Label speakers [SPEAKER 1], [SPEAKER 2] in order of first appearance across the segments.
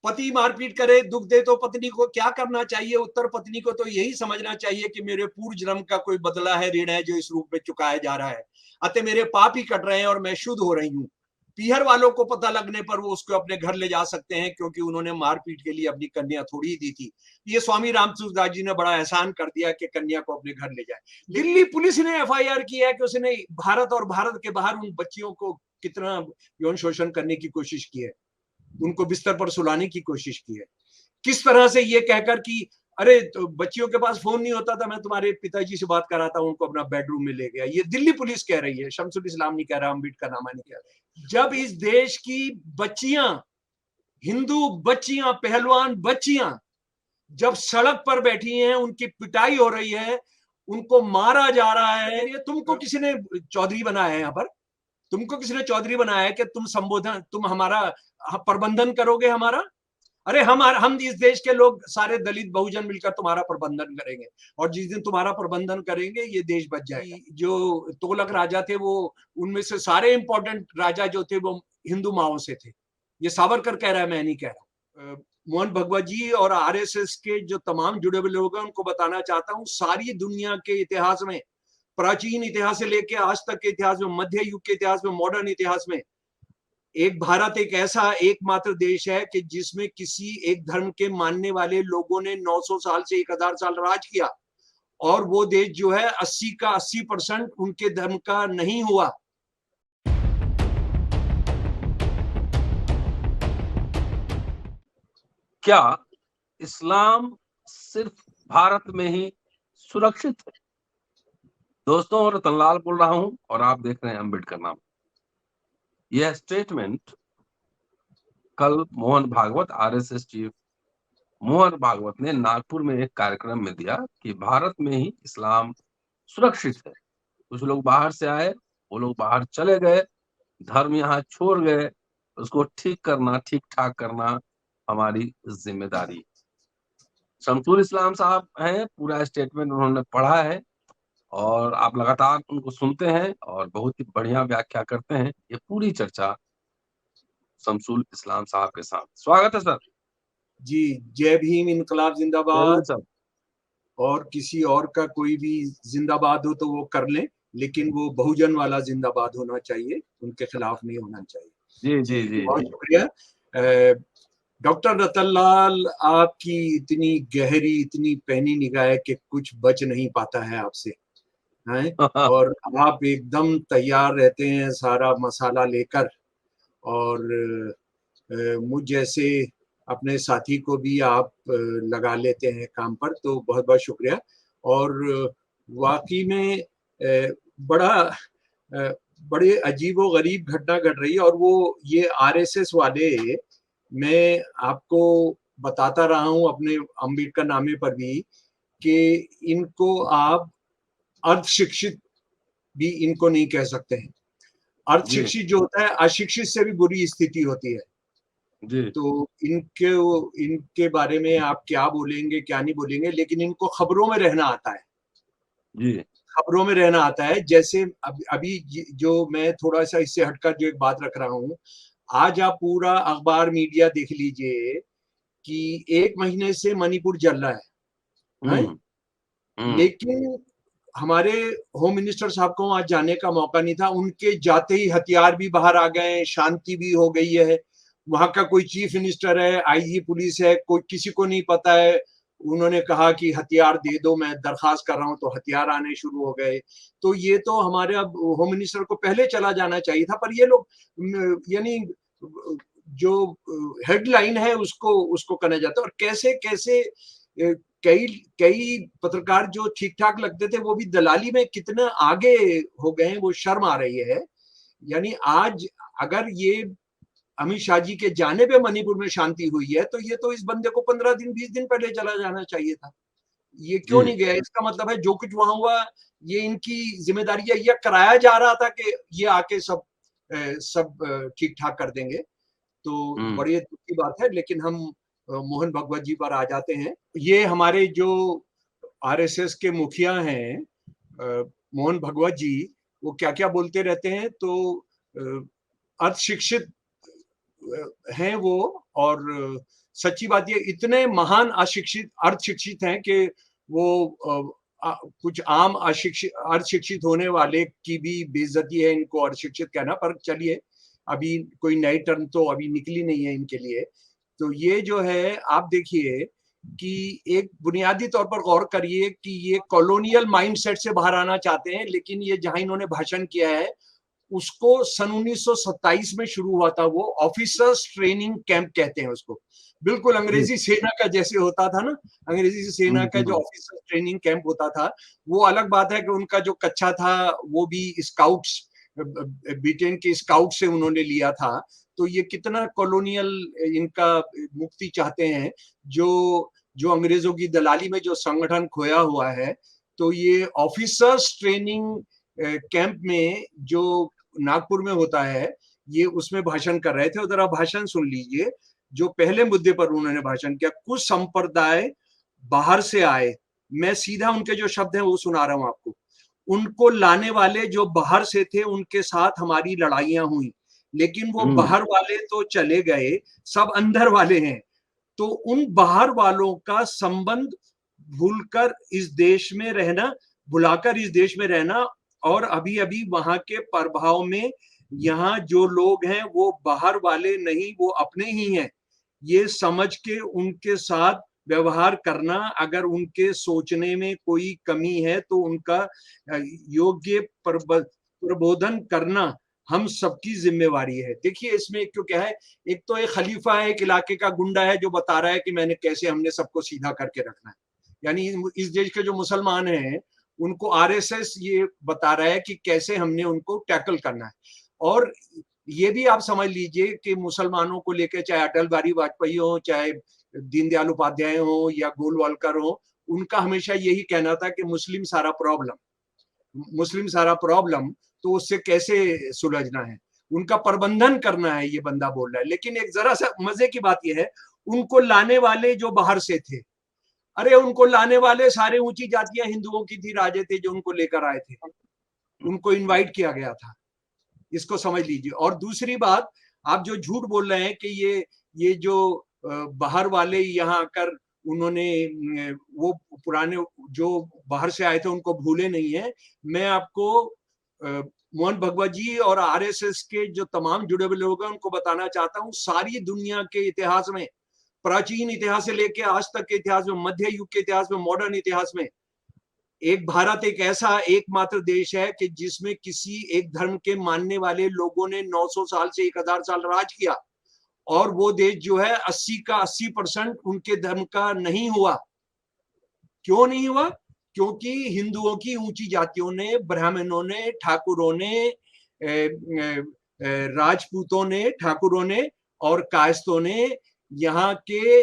[SPEAKER 1] पति मारपीट करे, दुख दे, तो पत्नी को क्या करना चाहिए? उत्तर पत्नी को तो यही समझना चाहिए कि मेरे पूर्व जन्म का कोई बदला है, ऋण है जो इस रूप में चुकाया जा रहा है, अतः मेरे पाप ही कट रहे हैं और मैं शुद्ध हो रही हूँ। पीहर वालों को पता लगने पर वो उसको अपने घर ले जा सकते हैं, क्योंकि उन्होंने मारपीट के लिए अपनी कन्या थोड़ी ही दी थी। ये स्वामी रामसूरदास जी ने बड़ा एहसान कर दिया कि कन्या को अपने घर ले जाए। दिल्ली पुलिस ने एफआईआर किया है कि उसने भारत और भारत के बाहर उन बच्चियों को कितना यौन शोषण करने की कोशिश की है, उनको बिस्तर पर सुलाने की कोशिश की है। किस तरह से ये कहकर कि अरे तो बच्चियों के पास फोन नहीं होता था, मैं तुम्हारे पिताजी से बात कराता हूं, उनको अपना बेडरूम में ले गया। ये दिल्ली पुलिस कह रही है, शमसुल इस्लाम नहीं कह रहा, अम्बेडकर नामा नहीं कह रहा। जब इस देश की बच्चियां, हिंदू बच्चियां, पहलवान बच्चियां जब सड़क पर बैठी हैं, उनकी पिटाई हो रही है, उनको मारा जा रहा है, ये तुमको किसी ने चौधरी बनाया है? यहाँ पर तुमको किसी ने चौधरी बनाया है कि तुम संबोधन, तुम हमारा प्रबंधन करोगे हमारा? अरे हम इस देश के लोग सारे दलित बहुजन मिलकर तुम्हारा प्रबंधन करेंगे, और जिस दिन तुम्हारा प्रबंधन करेंगे ये देश बच जाएगा। जो तोलक राजा थे, वो उनमें से सारे इंपॉर्टेंट राजा जो थे वो हिंदू माओ से थे। ये सावरकर कह रहा है, मैं नहीं कह रहा। मोहन भगवत जी और आरएसएस के जो तमाम जुड़े हुए लोग हैं उनको बताना चाहता हूँ, सारी दुनिया के इतिहास में, प्राचीन इतिहास से लेकर आज तक के इतिहास में, मध्य युग के इतिहास में, मॉडर्न इतिहास में, एक भारत एक ऐसा एकमात्र देश है कि जिसमें किसी एक धर्म के मानने वाले लोगों ने 900 साल से 1000 साल राज किया, और वो देश जो है 80 का 80% उनके धर्म का नहीं हुआ।
[SPEAKER 2] क्या इस्लाम सिर्फ भारत में ही सुरक्षित है? दोस्तों, रतनलाल बोल रहा हूं और आप देख रहे हैं अम्बेडकर नामा। यह स्टेटमेंट कल मोहन भागवत, आरएसएस चीफ मोहन भागवत ने नागपुर में एक कार्यक्रम में दिया कि भारत में ही इस्लाम सुरक्षित है। कुछ लोग बाहर से आए, वो लोग बाहर चले गए, धर्म यहाँ छोड़ गए, उसको ठीक करना, ठीक ठाक करना हमारी जिम्मेदारी। शमसुल इस्लाम साहब हैं, पूरा स्टेटमेंट उन्होंने पढ़ा है और आप लगातार उनको सुनते हैं और बहुत ही बढ़िया व्याख्या करते हैं। ये पूरी चर्चा शमसुल इस्लाम साहब के साथ। स्वागत है सर।
[SPEAKER 1] जी, जय भीम, इनकलाब जिंदाबाद।
[SPEAKER 2] सर,
[SPEAKER 1] और किसी और का कोई भी जिंदाबाद हो तो वो कर लें, लेकिन वो बहुजन वाला जिंदाबाद होना चाहिए, उनके खिलाफ नहीं होना चाहिए।
[SPEAKER 2] जी जी
[SPEAKER 1] जी,
[SPEAKER 2] जी
[SPEAKER 1] बहुत
[SPEAKER 2] जी।
[SPEAKER 1] शुक्रिया। डॉक्टर रतनलाल, आपकी इतनी गहरी, इतनी पैनी निगाह है कि कुछ बच नहीं पाता है आपसे, हैं? और आप एकदम तैयार रहते हैं सारा मसाला लेकर, और मुझ जैसे अपने साथी को भी आप लगा लेते हैं काम पर, तो बहुत बहुत शुक्रिया। और वाकई में बड़ा बड़े अजीबो गरीब घटना घट रही है, और वो ये आरएसएस वाले, मैं आपको बताता रहा हूं अपने अम्बेडकर नामे पर भी, कि इनको आप अर्ध शिक्षित भी इनको नहीं कह सकते हैं। अर्ध
[SPEAKER 2] जी
[SPEAKER 1] शिक्षित जो होता है, अशिक्षित से भी बुरी स्थिति होती है।
[SPEAKER 2] जी
[SPEAKER 1] तो इनके बारे में आप क्या बोलेंगे, क्या नहीं बोलेंगे, लेकिन इनको खबरों में रहना आता है।
[SPEAKER 2] जी।
[SPEAKER 1] खबरों में रहना आता है। जैसे अभी जो मैं थोड़ा सा इससे हटकर जो एक बात रख रहा हूं, आज आप पूरा अखबार मीडिया देख लीजिए कि 1 महीने से मणिपुर जल रहा है?
[SPEAKER 2] हम्म हम्म।
[SPEAKER 1] लेकिन हमारे होम मिनिस्टर साहब को वहां जाने का मौका नहीं था, उनके जाते ही हथियार भी बाहर आ गए, शांति भी हो गई है। वहां का कोई चीफ मिनिस्टर है, आईजी पुलिस है, कोई किसी को नहीं पता है। उन्होंने कहा कि हथियार दे दो, मैं दरखास्त कर रहा हूं, तो हथियार आने शुरू हो गए। तो ये तो हमारे अब होम मिनिस्टर को पहले चला जाना चाहिए था, पर ये लोग यानी जो हेडलाइन है उसको उसको करना जाता है। और कैसे कैसे कई कई पत्रकार जो ठीक ठाक लगते थे वो भी दलाली में कितना आगे हो गए हैं, वो शर्म आ रही है। यानी आज अगर ये अमित शाह जी के जाने पे मणिपुर में शांति हुई है, तो ये तो इस बंदे को 15 दिन 20 दिन पहले चला जाना चाहिए था। ये क्यों
[SPEAKER 2] जी
[SPEAKER 1] नहीं गया? इसका मतलब है जो कुछ वहां हुआ ये इनकी जिम्मेदारी है, या कराया जा रहा था कि ये आके सब ठीक ठाक कर देंगे। तो
[SPEAKER 2] हम्म।
[SPEAKER 1] बड़ी दुख की बात है। लेकिन हम मोहन भगवत जी पर आ जाते हैं। ये हमारे जो आरएसएस के मुखिया हैं, मोहन भगवत जी, वो क्या क्या बोलते रहते हैं, तो अर्ध शिक्षित हैं वो, और सच्ची बात ये इतने महान अशिक्षित अर्धशिक्षित हैं कि वो कुछ आम अशिक्षित अर्धशिक्षित होने वाले की भी बेइज्जती है इनको अर्धशिक्षित कहना। पर चलिए, अभी कोई नई टर्म तो अभी निकली नहीं है इनके लिए। तो ये जो है, आप देखिए कि एक बुनियादी तौर पर गौर करिए कि ये कॉलोनियल माइंडसेट से बाहर आना चाहते हैं, लेकिन ये जहां इन्होंने भाषण किया है उसको सन 1927 में शुरू हुआ था, वो ऑफिसर्स ट्रेनिंग कैंप कहते हैं उसको। बिल्कुल अंग्रेजी सेना का जैसे होता था ना, अंग्रेजी सेना का जो ऑफिसर्स ट्रेनिंग कैंप होता था, वो अलग बात है कि उनका जो कच्चा था वो भी स्काउट्स, ब्रिटेन के स्काउट से उन्होंने लिया था। तो ये कितना कॉलोनियल इनका मुक्ति चाहते हैं, जो जो अंग्रेजों की दलाली में जो संगठन खोया हुआ है। तो ये ऑफिसर्स ट्रेनिंग कैंप में जो नागपुर में होता है, ये उसमें भाषण कर रहे थे। उधर आप भाषण सुन लीजिए। जो पहले मुद्दे पर उन्होंने भाषण किया, कुछ संप्रदाय बाहर से आए, मैं सीधा उनके जो शब्द हैं वो सुना रहा हूं आपको। उनको लाने वाले जो बाहर से थे उनके साथ हमारी लड़ाइयां हुई, लेकिन वो बाहर वाले तो चले गए, सब अंदर वाले हैं। तो उन बाहर वालों का संबंध भूलकर इस देश में रहना, भुलाकर इस देश में रहना, और अभी अभी वहां के प्रभाव में यहाँ जो लोग हैं वो बाहर वाले नहीं, वो अपने ही हैं, ये समझ के उनके साथ व्यवहार करना। अगर उनके सोचने में कोई कमी है तो उनका योग्य प्रबोधन करना हम सबकी जिम्मेवारी है। देखिए इसमें क्यों क्या है, एक तो एक खलीफा है, एक इलाके का गुंडा है जो बता रहा है कि मैंने कैसे हमने सबको सीधा करके रखना है। यानी इस देश के जो मुसलमान हैं उनको आरएसएस ये बता रहा है कि कैसे हमने उनको टैकल करना है। और ये भी आप समझ लीजिए कि मुसलमानों को लेकर, चाहे अटल बिहारी वाजपेयी हो, चाहे दीनदयाल उपाध्याय हो या गोलवालकर हो, उनका हमेशा यही कहना था कि मुस्लिम सारा प्रॉब्लम, तो उससे कैसे सुलझना है, उनका प्रबंधन करना है, ये बंदा बोल रहा है। लेकिन एक जरा सा मजे की बात यह है, उनको लाने वाले जो बाहर से थे, अरे उनको लाने वाले सारे ऊंची जातियां हिंदुओं की थी, राजे थे जो उनको लेकर आए थे, उनको इनवाइट किया गया था। इसको समझ लीजिए। और दूसरी बात, आप जो झूठ बोल रहे हैं कि ये जो बाहर वाले यहाँ आकर उन्होंने वो पुराने जो बाहर से आए थे उनको भूले नहीं है। मैं आपको मोहन भगवत जी और आरएसएस के जो तमाम जुड़े हुए लोग हैं उनको बताना चाहता हूँ, सारी दुनिया के इतिहास में, प्राचीन इतिहास से लेकर आज तक के इतिहास में, मध्य युग के इतिहास में, मॉडर्न इतिहास में, एक भारत एक ऐसा एकमात्र देश है कि जिसमें किसी एक धर्म के मानने वाले लोगों ने 900 साल से 1000 साल राज किया, और वो देश जो है 80 का 80% उनके धर्म का नहीं हुआ। क्यों नहीं हुआ? क्योंकि हिंदुओं की ऊंची जातियों ने, ब्राह्मणों ने, ठाकुरों ने, राजपूतों ने, ठाकुरों ने और कायस्थों ने, यहाँ के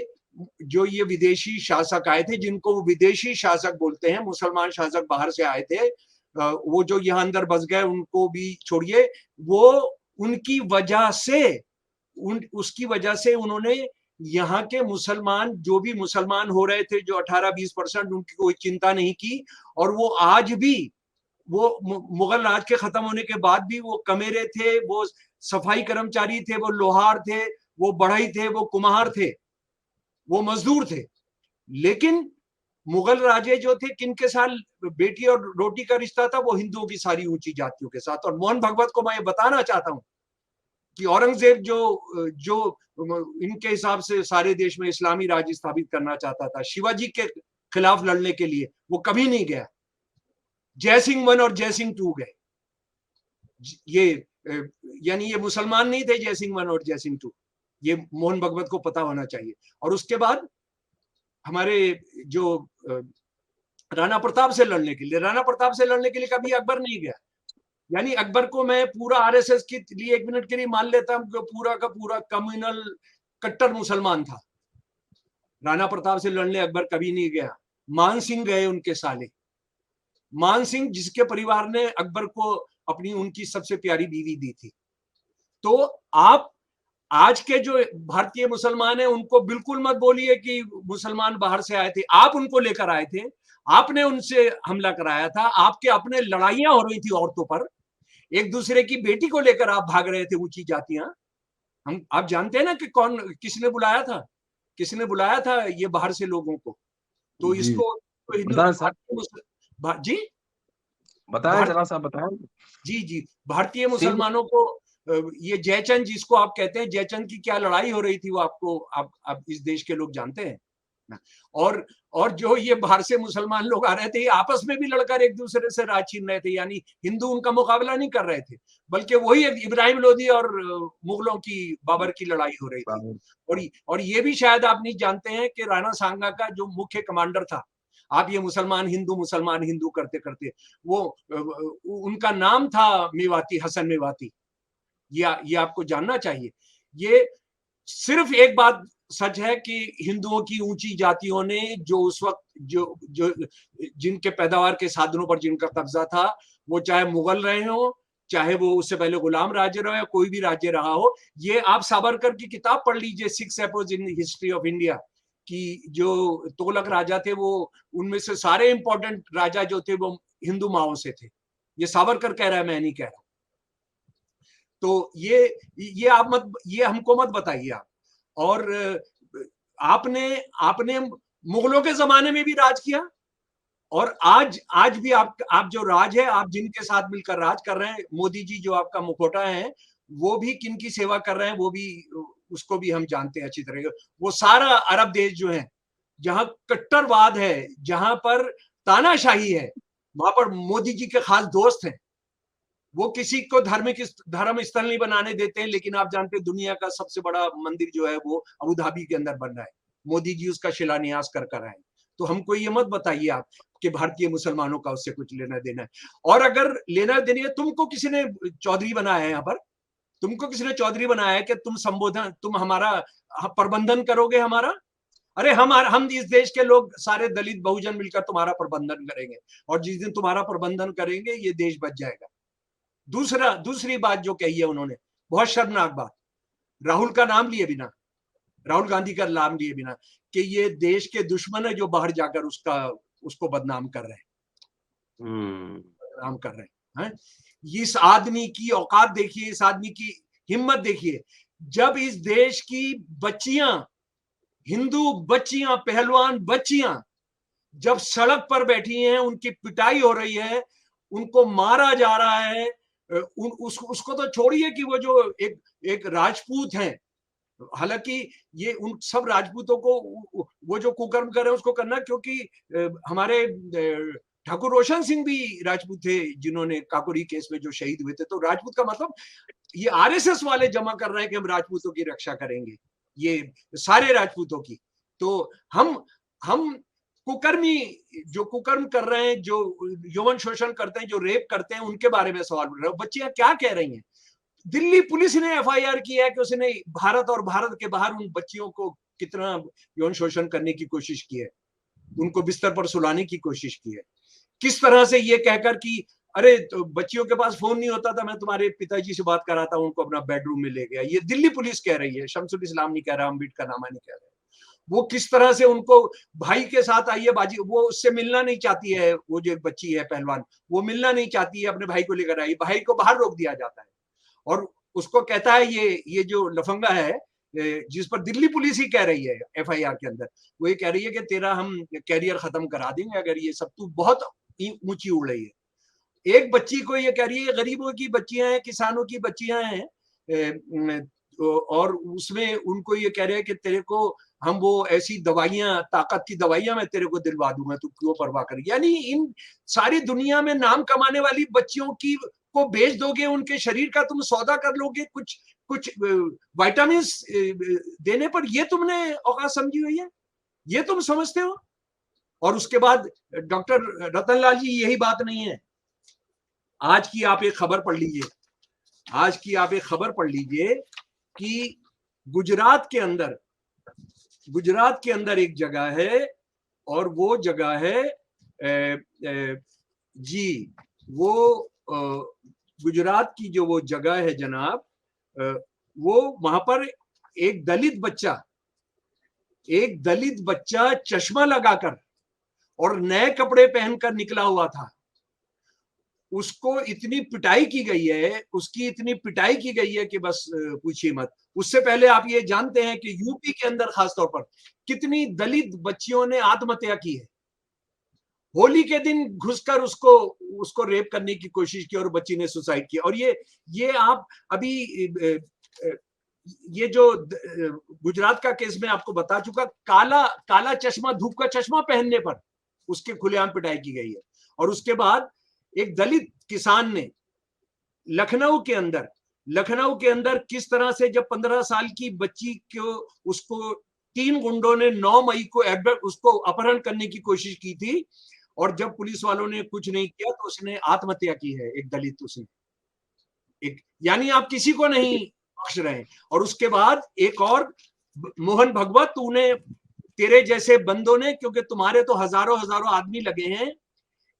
[SPEAKER 1] जो ये विदेशी शासक आए थे, जिनको वो विदेशी शासक बोलते हैं, मुसलमान शासक बाहर से आए थे, वो जो यहाँ अंदर बस गए उनको भी छोड़िए, वो उनकी वजह से, उसकी वजह से उन्होंने यहाँ के मुसलमान, जो भी मुसलमान हो रहे थे, जो 18-20%, उनकी कोई चिंता नहीं की। और वो आज भी, वो मुगल राज के खत्म होने के बाद भी वो कमेरे थे, वो सफाई कर्मचारी थे, वो लोहार थे, वो बढ़ई थे, वो कुम्हार थे, वो मजदूर थे। लेकिन मुगल राजे जो थे, किनके साथ बेटी और रोटी का रिश्ता था? वो हिंदुओं की सारी ऊंची जातियों के साथ। और मोहन भगवत को मैं ये बताना चाहता हूं कि औरंगजेब जो इनके हिसाब से सारे देश में इस्लामी राज्य स्थापित करना चाहता था, शिवाजी के खिलाफ लड़ने के लिए, वो कभी नहीं गया। जयसिंह 1 और जयसिंह 2 गए। ये यानी ये मुसलमान नहीं थे जयसिंह 1 और जयसिंह 2, ये मोहन भगवत को पता होना चाहिए। और उसके बाद हमारे जो राणा प्रताप से लड़ने के लिए कभी अकबर नहीं गया। यानी अकबर को मैं पूरा आरएसएस के लिए 1 मिनट के लिए मान लेता हूं कि पूरा का पूरा कम्युनल कट्टर मुसलमान था। राणा प्रताप से लड़ने अकबर कभी नहीं गया। मान सिंह गए, उनके साले मान सिंह, जिसके परिवार ने अकबर को अपनी उनकी सबसे प्यारी बीवी दी थी। तो आप आज के जो भारतीय मुसलमान हैं उनको बिल्कुल मत बोलिए कि मुसलमान बाहर से आए थे। आप उनको लेकर आए थे, आपने उनसे हमला कराया था, आपके अपने लड़ाइयां हो रही थी औरतों पर, एक दूसरे की बेटी को लेकर आप भाग रहे थे, ऊंची जातियां। हम, आप जानते हैं ना कि कौन, किसने बुलाया था, किसने बुलाया था ये बाहर से लोगों को? तो
[SPEAKER 2] जी
[SPEAKER 1] इसको तो हिंदू
[SPEAKER 2] बताएं सर,
[SPEAKER 1] जी
[SPEAKER 2] बताएं
[SPEAKER 1] भारत
[SPEAKER 2] जरा सा बताएं।
[SPEAKER 1] जी जी भारतीय
[SPEAKER 2] सिंध,
[SPEAKER 1] मुसलमानों को ये जयचंद जिसको आप कहते हैं, जयचंद की क्या लड़ाई हो रही थी वो आपको, आप इस देश के लोग जानते हैं ना? और जो ये बाहर से मुसलमान लोग आ रहे थे, ये आपस में भी लड़कर एक दूसरे से राज छीन रहे थे, यानी हिंदू उनका मुकाबला नहीं कर रहे थे, बल्कि वही इब्राहिम लोदी और मुगलों की, बाबर की लड़ाई हो रही थी। और ये भी शायद आप नहीं जानते हैं कि राणा सांगा का जो मुख्य कमांडर था, आप ये मुसलमान हिंदू करते करते, वो उनका नाम था मेवाती, हसन मेवाती। ये आपको जानना चाहिए। ये सिर्फ एक बात सच है कि हिंदुओं की ऊंची जातियों ने जो उस वक्त जो जो जिनके पैदावार के साधनों पर जिनका कब्जा था, वो चाहे मुगल रहे हो, चाहे वो उससे पहले गुलाम राज्य रहे, कोई भी राज्य रहा हो, ये आप सावरकर की किताब पढ़ लीजिए, 6 एपोज इन हिस्ट्री ऑफ इंडिया, कि जो तोलक राजा थे, वो उनमें से सारे इंपॉर्टेंट राजा जो थे वो हिंदू माओ से थे। ये सावरकर कह रहा है, मैं नहीं कह रहा। तो ये आप मत, ये हमको मत बताइए आप। और आपने आपने मुगलों के जमाने में भी राज किया, और आज भी आप जो राज है, आप जिनके साथ मिलकर राज कर रहे हैं, मोदी जी जो आपका मुखौटा है, वो भी किन की सेवा कर रहे हैं, वो भी, उसको भी हम जानते हैं अच्छी तरह। वो सारा अरब देश जो है, जहां कट्टरवाद है, जहां पर तानाशाही है, वहां पर मोदी जी के खास दोस्त हैं। वो किसी को धर्म स्थल नहीं बनाने देते हैं, लेकिन आप जानते हैं दुनिया का सबसे बड़ा मंदिर जो है वो अबू धाबी के अंदर बन रहा है, मोदी जी उसका शिलान्यास कर आए। तो हमको ये मत बताइए आप कि भारतीय मुसलमानों का उससे कुछ लेना देना है। और अगर लेना देना है, तुमको किसी ने चौधरी बनाया है यहाँ पर, तुमको किसी ने चौधरी बनाया है कि तुम हमारा प्रबंधन करोगे हमारा? अरे हम इस देश के लोग सारे दलित बहुजन मिलकर तुम्हारा प्रबंधन करेंगे, और जिस दिन तुम्हारा प्रबंधन करेंगे ये देश बच जाएगा। दूसरी बात जो कही है उन्होंने, बहुत शर्मनाक बात, राहुल का नाम लिए बिना, राहुल गांधी का नाम लिए बिना, कि ये देश के दुश्मन है जो बाहर जाकर उसको बदनाम कर रहे हैं, बदनाम कर रहे हैं। इस आदमी की औकात देखिए, इस आदमी की हिम्मत देखिए। जब इस देश की बच्चियां, हिंदू बच्चियां, पहलवान बच्चियां जब सड़क पर बैठी हैं, उनकी पिटाई हो रही है, उनको मारा जा रहा है, उसको तो छोड़िए कि वो जो एक राजपूत हैं, हालांकि ये उन सब राजपूतों को वो जो कुकर्म कर रहे हैं उसको करना, क्योंकि हमारे ठाकुर रोशन सिंह भी राजपूत थे, जिन्होंने काकोरी केस में जो शहीद हुए थे। तो राजपूत का मतलब, ये आरएसएस वाले जमा कर रहे हैं कि हम राजपूतों की रक्षा करेंगे, ये सारे राजपूतों की। तो हम कुकर्मी जो कुकर्म कर रहे हैं, जो यौन शोषण करते हैं, जो रेप करते हैं, उनके बारे में सवाल उठ रहे हैं। बच्चियां क्या कह रही हैं? दिल्ली पुलिस ने एफआईआर किया है कि उसने भारत और भारत के बाहर उन बच्चियों को कितना यौन शोषण करने की कोशिश की है, उनको बिस्तर पर सुलाने की कोशिश की है। किस तरह से ये कहकर कि अरे तो बच्चियों के पास फोन नहीं होता था, मैं तुम्हारे पिताजी से बात कराता हूं, उनको अपना बेडरूम में ले गया। ये दिल्ली पुलिस कह रही है, शमसुल इस्लाम नहीं कह रहा, अम्बेडकर नामा नहीं कह रहा। वो किस तरह से उनको भाई के साथ आइए बाजी, वो उससे मिलना नहीं चाहती है, वो जो एक बच्ची है पहलवान, वो मिलना नहीं चाहती है, अपने भाई को लेकर आई, भाई को बाहर रोक दिया जाता है। और उसको कहता है ये जो लफंगा है, जिस पर दिल्ली पुलिस ही कह रही है एफआईआर के अंदर, वो ये कह रही है कि तेरा हम कैरियर खत्म करा देंगे अगर ये सब, तू बहुत ऊंची उड़ रही है। एक बच्ची को ये कह रही है, गरीबों की बच्चियां हैं, किसानों की बच्चियां हैं, और उसमें उनको ये कह रहे हैं कि तेरे को हम वो ऐसी दवाइयां, ताकत की दवाइयां मैं तेरे को दिलवा दूंगा, तू क्यों परवाह कर। यानी इन सारी दुनिया में नाम कमाने वाली बच्चियों की को बेच दोगे, उनके शरीर का तुम सौदा कर लोगे कुछ कुछ विटामिन देने पर, ये तुमने औकात समझी हुई है, ये तुम समझते हो। और उसके बाद डॉक्टर रतनलाल जी, यही बात नहीं है। आज की आप एक खबर पढ़ लीजिए, आज की आप एक खबर पढ़ लीजिए कि गुजरात के अंदर एक जगह है, और वो जगह है जी, वो गुजरात की जो वो जगह है जनाब, वो वहां पर एक दलित बच्चा चश्मा लगाकर और नए कपड़े पहनकर निकला हुआ था। उसको इतनी पिटाई की गई है, उसकी इतनी पिटाई की गई है कि बस पूछिए मत। उससे पहले आप ये जानते हैं कि यूपी के अंदर खासतौर पर कितनी दलित बच्चियों ने आत्महत्या की है। होली के दिन घुसकर उसको उसको रेप करने की कोशिश की और बच्ची ने सुसाइड किया। और ये आप अभी ये जो गुजरात का केस में आपको बता चुका, काला काला चश्मा, धूप का चश्मा पहनने पर उसके खुलेआम पिटाई की गई है। और उसके बाद एक दलित किसान ने लखनऊ के अंदर किस तरह से, जब 15 साल की बच्ची को उसको 3 गुंडों ने 9 मई को उसको अपहरण करने की कोशिश की थी, और जब पुलिस वालों ने कुछ नहीं किया तो उसने आत्महत्या की है, एक दलित। उसने एक, यानी आप किसी को नहीं बख्श रहे। और उसके बाद एक और, मोहन भगवत, तूने, तेरे जैसे बंदों ने, क्योंकि तुम्हारे तो हजारों हजारों आदमी लगे हैं,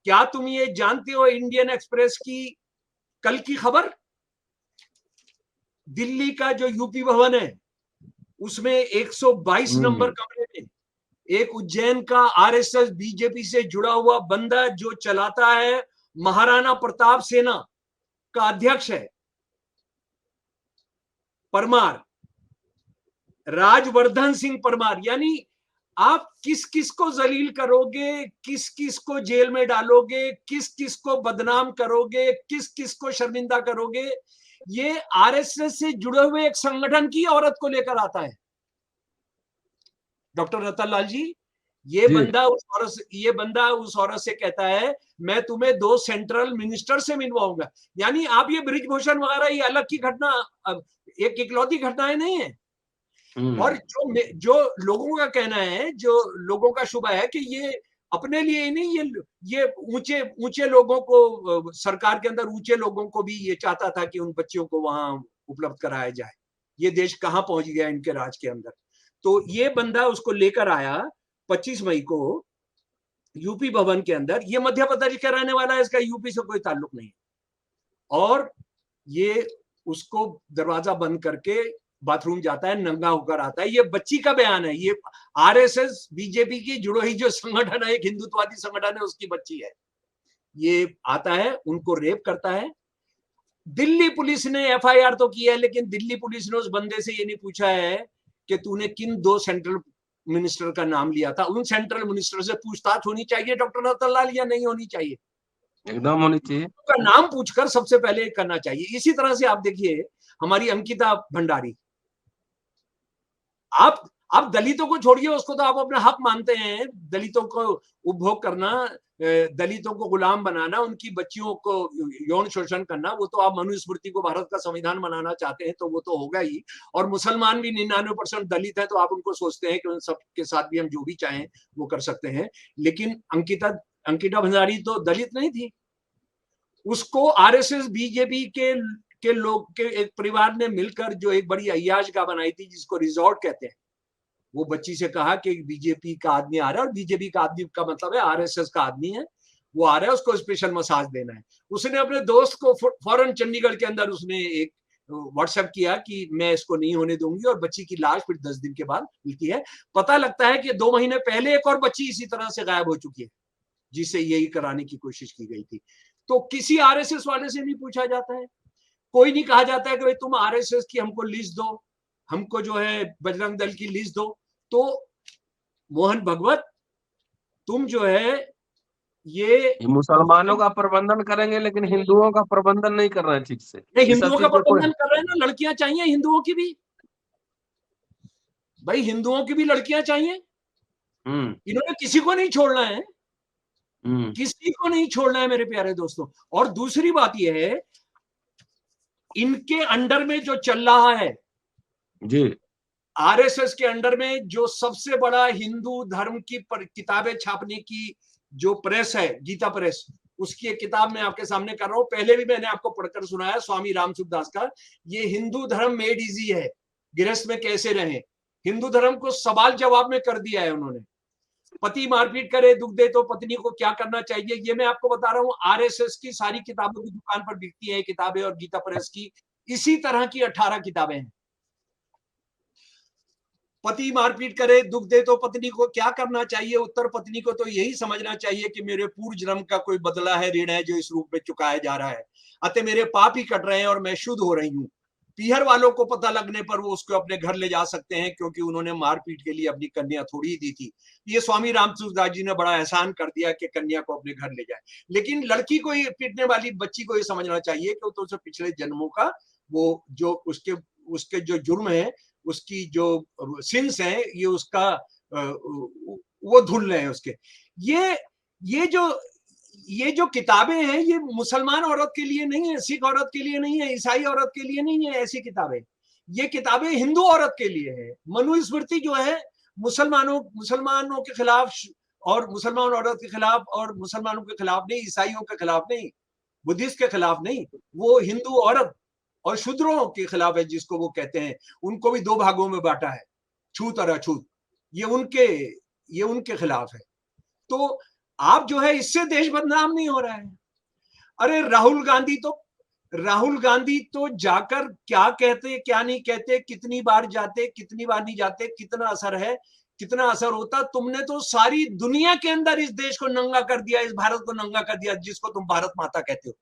[SPEAKER 1] क्या तुम ये जानते हो इंडियन एक्सप्रेस की कल की खबर, दिल्ली का जो यूपी भवन है उसमें 122 नंबर कमरे में एक उज्जैन का आरएसएस बीजेपी से जुड़ा हुआ बंदा जो चलाता है, महाराणा प्रताप सेना का अध्यक्ष है परमार, राजवर्धन सिंह परमार। यानी आप किस किस को जलील करोगे, किस किस को जेल में डालोगे, किस किस को बदनाम करोगे, किस किस को शर्मिंदा करोगे, ये आरएसएस से जुड़े हुए एक संगठन की औरत को लेकर आता है। डॉक्टर रतन लाल जी, ये बंदा उस औरत से कहता है मैं तुम्हें 2 सेंट्रल मिनिस्टर से मिलवाऊंगा। यानी आप ये बृजभूषण वगैरह ये अलग की घटना, एक इकलौती घटनाएं नहीं है। और जो लोगों का कहना है, जो लोगों का शुबा है कि ये अपने लिए ही नहीं, ये ऊंचे ऊंचे लोगों को, सरकार के अंदर ऊंचे लोगों को भी ये चाहता था कि उन बच्चियों को वहां उपलब्ध कराया जाए। ये देश कहां पहुंच गया इनके राज के अंदर। तो ये बंदा उसको लेकर आया 25 मई को यूपी भवन के अंदर। ये मध्य प्रदेश का रहने वाला है, इसका यूपी से कोई ताल्लुक नहीं है। और ये उसको दरवाजा बंद करके बाथरूम जाता है, नंगा होकर आता है। ये बच्ची का बयान है, ये आरएसएस बीजेपी की जुड़ो ही जो संगठन है, एक हिंदुत्ववादी संगठन है, उसकी बच्ची है। ये आता है, उनको रेप करता है। दिल्ली पुलिस ने एफआईआर तो किया है, लेकिन दिल्ली पुलिस ने उस बंदे से ये नहीं पूछा है कि तूने किन 2 सेंट्रल मिनिस्टर का नाम लिया था। उन सेंट्रल मिनिस्टर से पूछताछ होनी चाहिए डॉक्टर रतनलाल, या नहीं होनी चाहिए?
[SPEAKER 2] एकदम होनी चाहिए।
[SPEAKER 1] का नाम पूछकर सबसे पहले करना चाहिए। इसी तरह से आप देखिए हमारी अंकिता भंडारी, आप दलितों को छोड़िए, उसको तो आप अपना हक मानते हैं, दलितों को उपभोग करना, दलितों को गुलाम बनाना, उनकी बच्चियों को यौन शोषण करना, वो तो आप मनुस्मृति को भारत का संविधान बनाना चाहते हैं, तो वो तो होगा ही। और मुसलमान भी 99% दलित है, तो आप उनको सोचते हैं कि उन सब के साथ भी हम जो भी चाहें वो कर सकते हैं। लेकिन अंकिता भंडारी तो दलित नहीं थी। उसको आरएसएस बीजेपी के लोग के एक परिवार ने मिलकर जो एक बड़ी अय्याशगाह बनाई थी, जिसको रिजॉर्ट कहते हैं, वो बच्ची से कहा कि बीजेपी का आदमी आ रहा है, और बीजेपी का आदमी का मतलब है आरएसएस का आदमी है, वो आ रहा है, उसको स्पेशल मसाज देना है। उसने अपने दोस्त को फौरन चंडीगढ़ के अंदर उसने एक व्हाट्सएप किया कि मैं इसको नहीं होने दूंगी, और बच्ची की लाश फिर 10 दिन के बाद मिलती है। पता लगता है कि 2 महीने पहले एक और बच्ची इसी तरह से गायब हो चुकी है, जिसे यही कराने की कोशिश की गई थी। तो किसी आरएसएस वाले से नहीं पूछा जाता है, कोई नहीं कहा जाता है कि भाई तुम आरएसएस की हमको लिस्ट दो, हमको जो है बजरंग दल की लिस्ट दो। तो मोहन भगवत, तुम जो है ये
[SPEAKER 2] मुसलमानों का प्रबंधन करेंगे, लेकिन हिंदुओं का प्रबंधन नहीं कर रहे हैं ठीक से।
[SPEAKER 1] हिंदुओं का प्रबंधन कर रहे हैं ना, लड़कियां चाहिए हिंदुओं की भी, भाई हिंदुओं की भी लड़कियां चाहिए। इन्होंने किसी को नहीं छोड़ना है, किसी को नहीं छोड़ना है मेरे प्यारे दोस्तों। और दूसरी बात यह है, इनके अंडर में जो चल रहा है
[SPEAKER 2] जी,
[SPEAKER 1] आरएसएस के अंडर में जो सबसे बड़ा हिंदू धर्म की किताबें छापने की जो प्रेस है, गीता प्रेस, उसकी एक किताब मैं आपके सामने कर रहा हूं। पहले भी मैंने आपको पढ़कर सुनाया, स्वामी रामसुखदास का। ये हिंदू धर्म मेड इजी है, गृहस्थ में कैसे रहे। हिंदू धर्म को सवाल जवाब में कर दिया है उन्होंने। पति मारपीट करे, दुख दे तो पत्नी को क्या करना चाहिए, ये मैं आपको बता रहा हूं। आरएसएस की सारी किताबों की दुकान पर बिकती है किताबें, और गीता प्रेस की इसी तरह की 18 किताबें हैं। पति मारपीट करे, दुख दे तो पत्नी को क्या करना चाहिए? उत्तर पत्नी को तो यही समझना चाहिए कि मेरे पूर्व जन्म का कोई बदला है, ऋण है जो इस रूप में चुकाया जा रहा है, अतः मेरे पाप ही कट रहे हैं और मैं शुद्ध हो रही हूँ। पीहर वालों को पता लगने पर वो उसको अपने घर ले जा सकते हैं, क्योंकि उन्होंने मारपीट के लिए अपनी कन्या थोड़ी ही दी थी। ये स्वामी रामसूरदास जी ने बड़ा एहसान कर दिया कि कन्या को अपने घर ले जाए। लेकिन लड़की को ये पीटने वाली बच्ची को ये समझना चाहिए कि तो उसे पिछले जन्मों का वो जो उसके उसके जो जुर्म है, उसकी जो सिंस है, ये उसका वो धुल रहे हैं उसके। ये ये जो ये जो किताबें हैं, ये मुसलमान औरत के लिए नहीं है, सिख औरत के लिए नहीं है, ईसाई औरत के लिए नहीं है। ऐसी किताबें, ये किताबें हिंदू औरत के लिए है। मनुस्मृति जो है मुसलमानों के खिलाफ और मुसलमान औरत के खिलाफ और मुसलमानों के खिलाफ नहीं, ईसाइयों के खिलाफ नहीं, बुद्धिस्ट के खिलाफ नहीं, वो हिंदू औरत और शूद्रों के खिलाफ है, जिसको वो कहते हैं। उनको भी दो भागों में बांटा है, छूत और अछूत। ये उनके खिलाफ है। तो आप जो है, इससे देश बदनाम नहीं हो रहा है। अरे राहुल गांधी तो जाकर क्या कहते क्या नहीं कहते, कितनी बार जाते कितनी बार नहीं जाते, कितना असर है, कितना असर होता। तुमने तो सारी दुनिया के अंदर इस देश को नंगा कर दिया, इस भारत को नंगा कर दिया, जिसको तुम भारत माता कहते हो,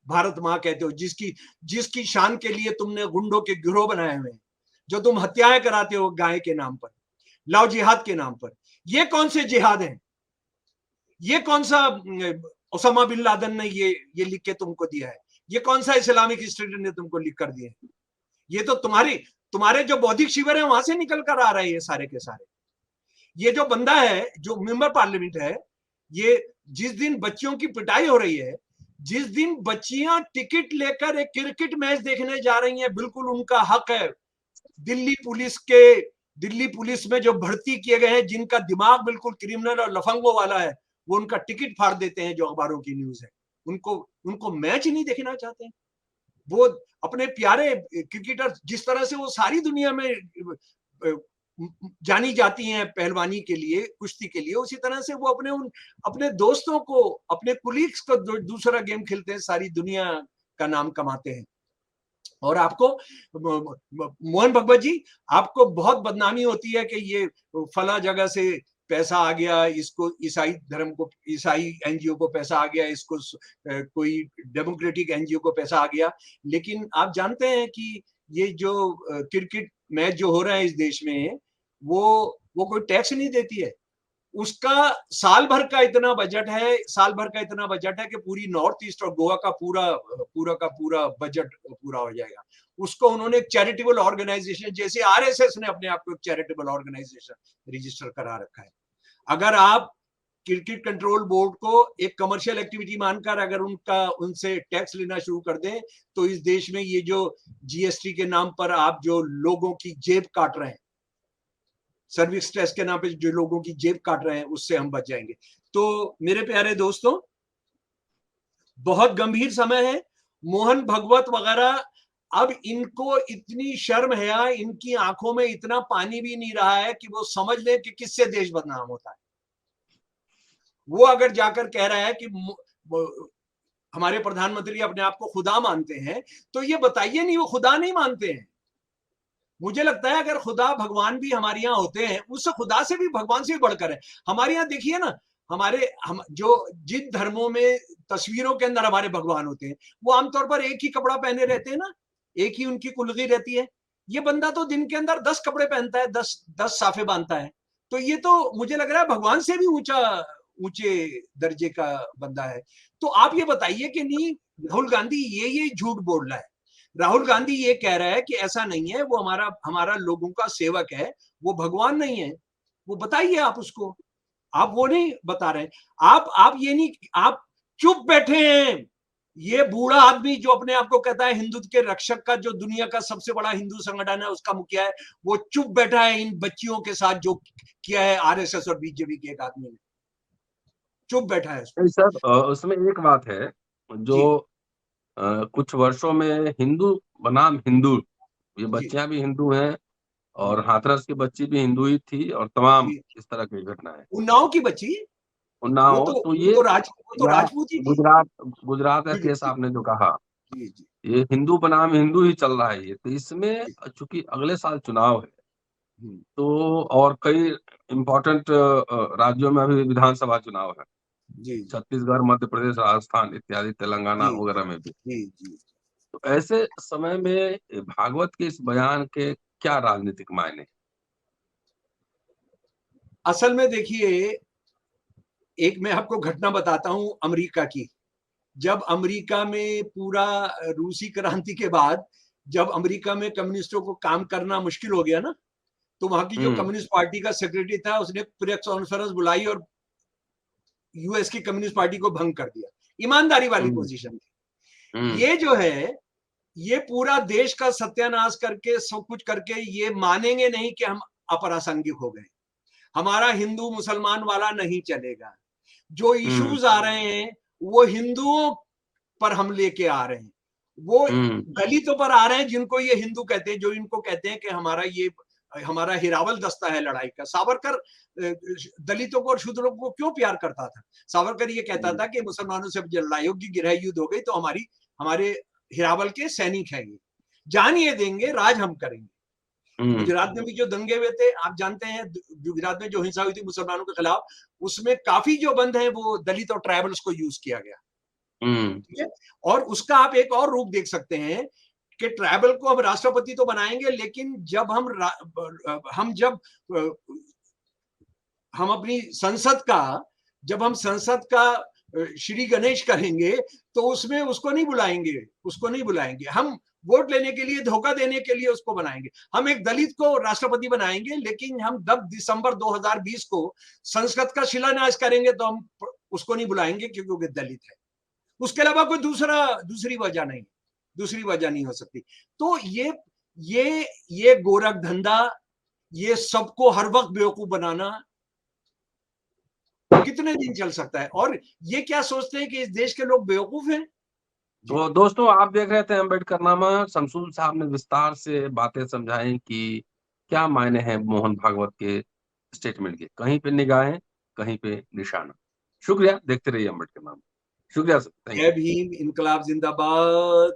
[SPEAKER 1] भारत माँ कहते हो, जिसकी शान के लिए तुमने गुंडों के गिरोह बनाए हुए हैं, जो तुम हत्याएं कराते हो गाय के नाम पर, लव जिहाद के नाम पर। ये कौन से जिहाद हैं? ये कौन सा ओसामा बिन लादेन ने ये लिख के तुमको दिया है? ये कौन सा इस्लामिक स्टेट ने तुमको लिख कर दिया है? ये तो तुम्हारे जो बौद्धिक शिविर है, वहां से निकल कर आ रहे हैं ये सारे के सारे। ये जो बंदा है, जो मेंबर पार्लियामेंट है, ये जिस दिन बच्चियों की पिटाई हो रही है, जिस दिन बच्चियां टिकट लेकर एक क्रिकेट मैच देखने जा रही हैं, बिल्कुल उनका हक है। दिल्ली पुलिस में जो भर्ती किए गए हैं, जिनका दिमाग बिल्कुल क्रिमिनल और लफंगों वाला है, वो उनका टिकट फाड़ देते हैं, जो अखबारों की न्यूज है। उनको मैच ही नहीं देखना चाहते हैं। वो अपने प्यारे क्रिकेटर, जिस तरह से वो सारी दुनिया में जानी जाती हैं पहलवानी के लिए, कुश्ती के लिए, उसी तरह से वो अपने दोस्तों को, अपने कुलीग्स को दूसरा गेम खेलते हैं, सारी दुनिया का नाम कमाते हैं। और आपको मोहन भगवत जी, आपको बहुत बदनामी होती है कि ये फला जगह से पैसा आ गया, इसको ईसाई एनजीओ को पैसा आ गया, इसको कोई डेमोक्रेटिक एनजीओ को पैसा आ गया। लेकिन आप जानते हैं कि ये जो क्रिकेट मैच जो हो रहा है इस देश में, वो कोई टैक्स नहीं देती है। उसका साल भर का इतना बजट है कि पूरी नॉर्थ ईस्ट और गोवा का पूरा बजट पूरा हो जाएगा। उसको उन्होंने चैरिटेबल ऑर्गेनाइजेशन, जैसे आरएसएस ने अपने आप को चैरिटेबल ऑर्गेनाइजेशन रजिस्टर करा रखा है। अगर आप क्रिकेट कंट्रोल बोर्ड को एक कमर्शियल एक्टिविटी मानकर अगर उनसे टैक्स लेना शुरू कर दें, तो इस देश में ये जो जीएसटी के नाम पर आप जो लोगों की जेब काट रहे हैं, सर्विस टैक्स के नाम पे जो लोगों की जेब काट रहे हैं, उससे हम बच जाएंगे। तो मेरे प्यारे दोस्तों, बहुत गंभीर समय है। मोहन भगवत वगैरह, अब इनको इतनी शर्म है, इनकी आंखों में इतना पानी भी नहीं रहा है कि वो समझ ले कि किससे देश बदनाम होता है। वो अगर जाकर कह रहा है कि हमारे प्रधानमंत्री अपने आप को खुदा मानते हैं, तो ये बताइए, नहीं, वो खुदा नहीं मानते हैं। मुझे लगता है अगर खुदा भगवान भी हमारे यहाँ होते हैं, उससे खुदा से भी, भगवान से भी बढ़कर है। हमारे यहाँ देखिए ना, हम जो जिन धर्मों में तस्वीरों के अंदर हमारे भगवान होते हैं, वो आमतौर पर एक ही कपड़ा पहने रहते हैं ना, एक ही उनकी कुल्गी रहती है। ये बंदा तो दिन के अंदर 10 कपड़े पहनता है, 10 साफे बांधता है। तो ये तो मुझे लग रहा है भगवान से भी ऊंचे दर्जे का बंदा है। तो आप ये बताइए कि नहीं, राहुल गांधी ये झूठ बोल रहा है। राहुल गांधी ये कह रहा है कि ऐसा नहीं है, वो हमारा लोगों का सेवक है, वो भगवान नहीं है। वो बताइए आप उसको, आप वो नहीं बता रहे। आप ये नहीं, आप चुप बैठे हैं। ये बूढ़ा आदमी जो अपने आप को कहता है हिंदुत्व के रक्षक का, जो दुनिया का सबसे बड़ा हिंदू संगठन है उसका मुखिया है, वो चुप बैठा है इन बच्चियों के साथ जो किया है आरएसएस और बीजेपी के एक आदमी ने, चुप बैठा है।
[SPEAKER 2] सर, उसमें एक बात है, जो कुछ वर्षों में हिंदू बनाम हिंदू, ये बच्चियां भी हिंदू हैं और हाथरस की बच्ची भी हिंदू ही थी, और तमाम इस तरह की घटना है।
[SPEAKER 1] उन्नाव की बच्ची,
[SPEAKER 2] उन्नाव, तो ये
[SPEAKER 1] वो तो राजपूती थी।
[SPEAKER 2] गुजरात का केस आपने जो कहा,
[SPEAKER 1] जी जी
[SPEAKER 2] ये हिंदू बनाम हिंदू ही चल रहा है। ये तो इसमें चूंकि अगले साल चुनाव है, तो और कई इम्पोर्टेंट राज्यों में अभी विधानसभा चुनाव है,
[SPEAKER 1] जी
[SPEAKER 2] छत्तीसगढ़, मध्य प्रदेश, राजस्थान इत्यादि, तेलंगाना
[SPEAKER 1] जी
[SPEAKER 2] वगैरह में भी।
[SPEAKER 1] जी जी।
[SPEAKER 2] तो ऐसे समय में भागवत के इस बयान के क्या राजनीतिक मायने?
[SPEAKER 1] असल में देखिए, एक मैं आपको घटना बताता हूं अमेरिका की। जब अमेरिका में पूरा रूसी क्रांति के बाद जब अमेरिका में कम्युनिस्टों को काम करना मुश्किल हो गया ना, तो वहां की जो कम्युनिस्ट पार्टी का सेक्रेटरी था उसने प्रेस कॉन्फ्रेंस बुलाई और यूएस की कम्युनिस्ट पार्टी को भंग कर दिया। ईमानदारी वाली पोजीशन थी। ये जो है, ये पूरा देश का सत्यानाश करके सब कुछ करके ये मानेंगे नहीं कि हम अपरासंगिक हो गए। हमारा हिंदू मुसलमान वाला नहीं चलेगा। जो इश्यूज आ रहे हैं वो हिंदुओं पर हम लेके आ रहे हैं, वो दलितों पर आ रहे हैं जिनको ये हिंदू कहते हैं, जो इनको कहते हैं कि हमारा हिरावल दस्ता है लड़ाई का। सावरकर दलितों को और शूद्रों को क्यों प्यार करता था? सावरकर ये कहता था कि मुसलमानों से लड़ाई होगी, गृह युद्ध हो गई तो हमारे हिरावल के सैनिक हैं, ये जान ये देंगे, राज हम करेंगे। गुजरात में भी जो दंगे हुए थे, आप जानते हैं, गुजरात में जो हिंसा हुई थी मुसलमानों के खिलाफ, उसमें काफी जो बंद है वो दलित और ट्राइबल्स को यूज किया गया। ठीक है। और उसका आप एक और रूप देख सकते हैं कि ट्राइबल को हम राष्ट्रपति तो बनाएंगे, लेकिन जब हम अपनी जब हम संसद का श्री गणेश करेंगे तो उसमें उसको नहीं बुलाएंगे। हम वोट लेने के लिए, धोखा देने के लिए उसको बनाएंगे। हम एक दलित को राष्ट्रपति बनाएंगे, लेकिन हम 10 दिसंबर 2020 को संसद का शिलान्यास करेंगे तो हम उसको नहीं बुलाएंगे क्योंकि वो दलित है। उसके अलावा कोई दूसरी वजह नहीं हो सकती। तो ये गोरख धंधा, ये सबको हर वक्त बेवकूफ बनाना कितने दिन चल सकता है? और ये क्या सोचते हैं कि इस देश के लोग बेवकूफ हैं?
[SPEAKER 2] तो दोस्तों, आप देख रहे थे अम्बेडकरनामा। शमसूल साहब ने विस्तार से बातें समझाई कि क्या मायने हैं मोहन भागवत के स्टेटमेंट के। कहीं पे निगाहें, कहीं पे निशाना। शुक्रिया, देखते रहिए अम्बेडकरनामा। शुक्रिया सर, थैंक
[SPEAKER 1] जय
[SPEAKER 2] यू।
[SPEAKER 1] भीम, इनकलाब जिंदाबाद।